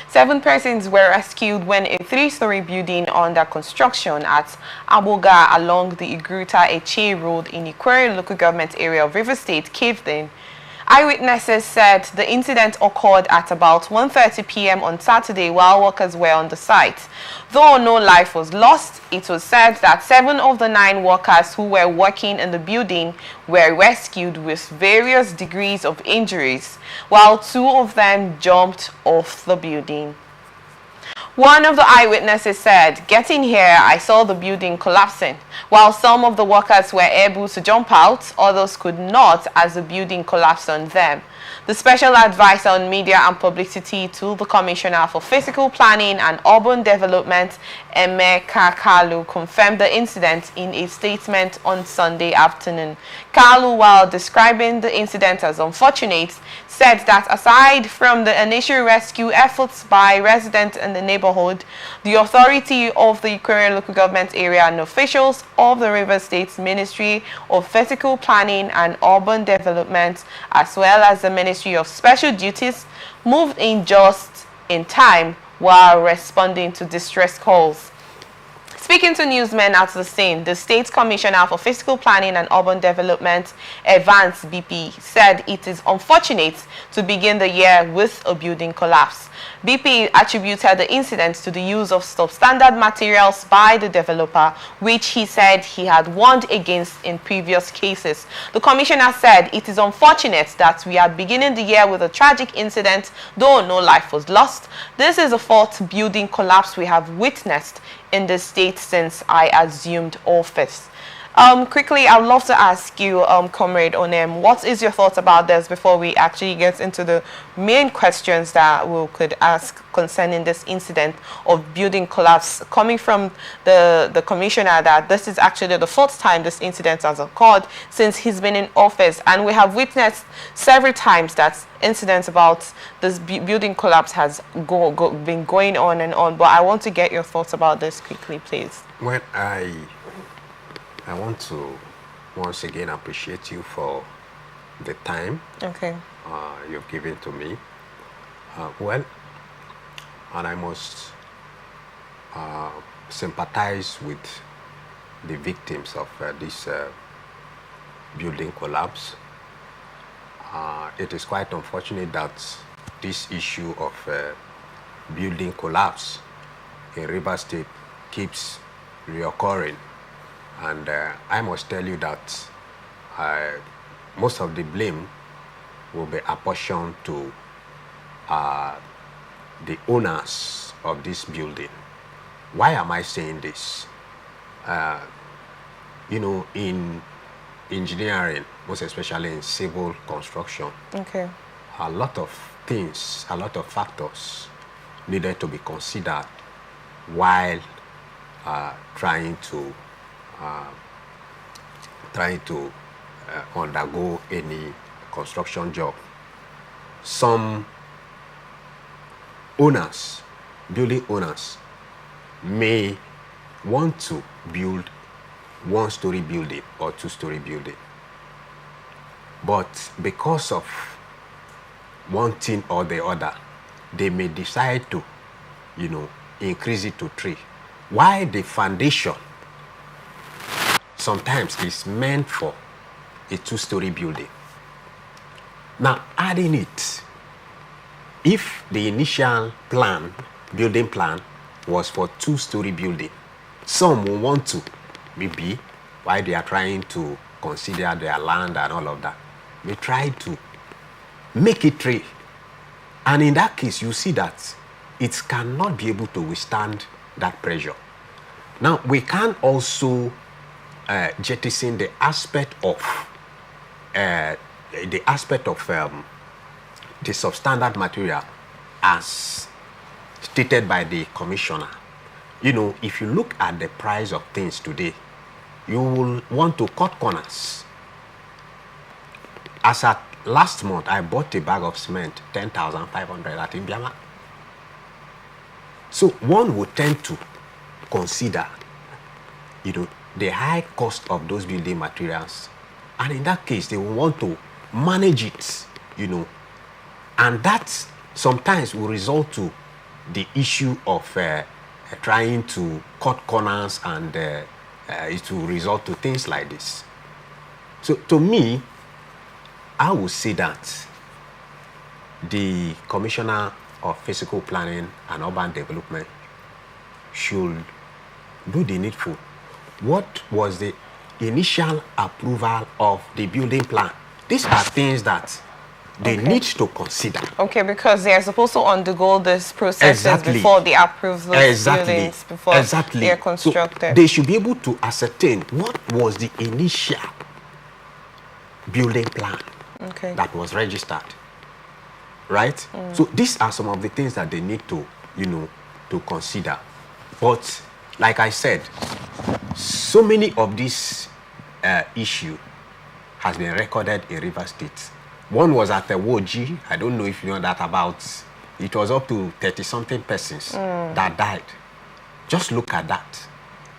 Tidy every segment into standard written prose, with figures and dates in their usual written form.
7 persons were rescued when a 3-story building under construction at Aboga along the Igwuruta-Etche Road in Ikwerre local government area of River State caved in. Eyewitnesses said the incident occurred at about 1:30 p.m. on Saturday while workers were on the site. Though no life was lost, it was said that 7 of the 9 workers who were working in the building were rescued with various degrees of injuries, while 2 of them jumped off the building. One of the eyewitnesses said, "Getting here, I saw the building collapsing. While some of the workers were able to jump out, others could not as the building collapsed on them." The Special Advisor on Media and Publicity to the Commissioner for Physical Planning and Urban Development, Emeka Kalu, confirmed the incident in a statement on Sunday afternoon. Kalu, while describing the incident as unfortunate, said that aside from the initial rescue efforts by residents in the neighborhood, the authority of the Ikwerre local government area and officials of the River State Ministry of Physical Planning and Urban Development, as well as the Ministry of Special Duties, moved in just in time while responding to distress calls. Speaking to newsmen at the scene, the State Commissioner for Physical Planning and Urban Development, Evans BP, said it is unfortunate to begin the year with a building collapse. BP attributed the incident to the use of substandard materials by the developer, which he said he had warned against in previous cases. The commissioner said it is unfortunate that we are beginning the year with a tragic incident, though no life was lost. This is the 4th building collapse we have witnessed in the state since I assumed office. Quickly, I'd love to ask you, Comrade Onem, what is your thoughts about this before we actually get into the main questions that we could ask concerning this incident of building collapse, coming from the commissioner that this is actually the 4th time this incident has occurred since he's been in office, and we have witnessed several times that incidents about this building collapse has been going on and on. But I want to get your thoughts about this quickly, please. Well, I want to once again appreciate you for the time you've given to me. And I must sympathize with the victims of this building collapse. It is quite unfortunate that this issue of building collapse in River State keeps reoccurring. And I must tell you that most of the blame will be apportioned to the owners of this building. Why am I saying this? You know, in engineering, most especially in civil construction, a lot of things, a lot of factors needed to be considered while trying to undergo any construction job. Some owners, building owners, may want to build 1-story building or 2-story building, but because of one thing or the other, they may decide to, you know, increase it to 3. Why the foundation sometimes is meant for a 2-story building. Now, adding it, if the initial plan, building plan, was for 2-story building, some will want to, maybe, while they are trying to consider their land and all of that, they try to make it 3. And in that case, you see that it cannot be able to withstand that pressure. Now, we can also jettison the aspect of the substandard material as stated by the commissioner. You know, if you look at the price of things today, you will want to cut corners. As at last month, I bought a bag of cement, 10,500 at Imbiama. So one would tend to consider, you know, the high cost of those building materials, and in that case they will want to manage it, you know, and that sometimes will result to the issue of trying to cut corners and it will result to things like this. So to me, I would say that the Commissioner of Physical Planning and Urban Development should do the needful. What was the initial approval of the building plan? These are things that they need to consider. Okay, because they are supposed to undergo this process before they approve those buildings, before they are constructed. So they should be able to ascertain what was the initial building plan that was registered, right? So these are some of the things that they need to, to consider. But like I said, so many of these issue has been recorded in Rivers State. One was at the Woji. I don't know if you know that about. It was up to 30-something persons that died. Just look at that.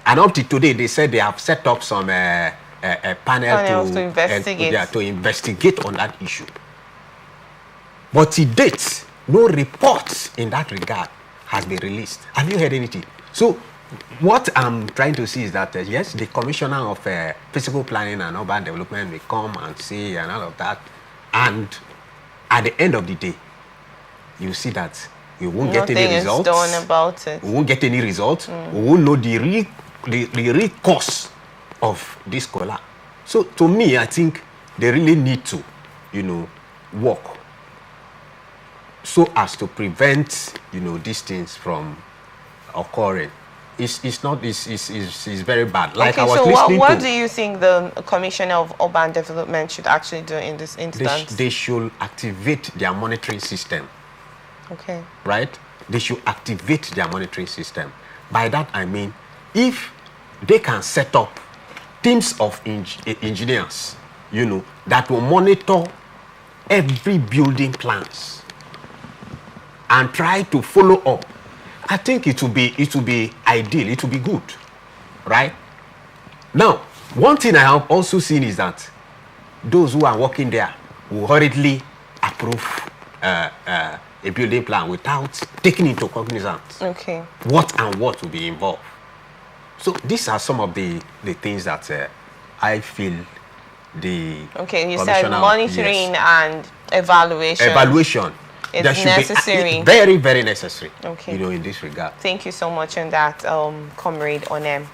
And up to today, they said they have set up some panel to investigate on that issue. But to date, no reports in that regard has been released. Have you heard anything? So what I'm trying to see is that, yes, the Commissioner of Physical Planning and Urban Development will come and see and all of that. And at the end of the day, you see that we won't get any results. Nothing is done about it. We won't get any results. We won't know the real cause of this collapse. So to me, I think they really need to, work so as to prevent, these things from occurring. It's very bad. Like I was listening what do you think the Commissioner of Urban Development should actually do in this instance? They should activate their monitoring system. Okay. Right? They should activate their monitoring system. By that I mean, if they can set up teams of engineers, that will monitor every building plans and try to follow up, I think it will be ideal. It will be good, right? Now, one thing I have also seen is that those who are working there will hurriedly approve a building plan without taking into cognizance what will be involved. So these are some of the things that I feel the you said monitoring and evaluation. It's necessary. Very, very necessary. In this regard. Thank you so much on that, Comrade Onem.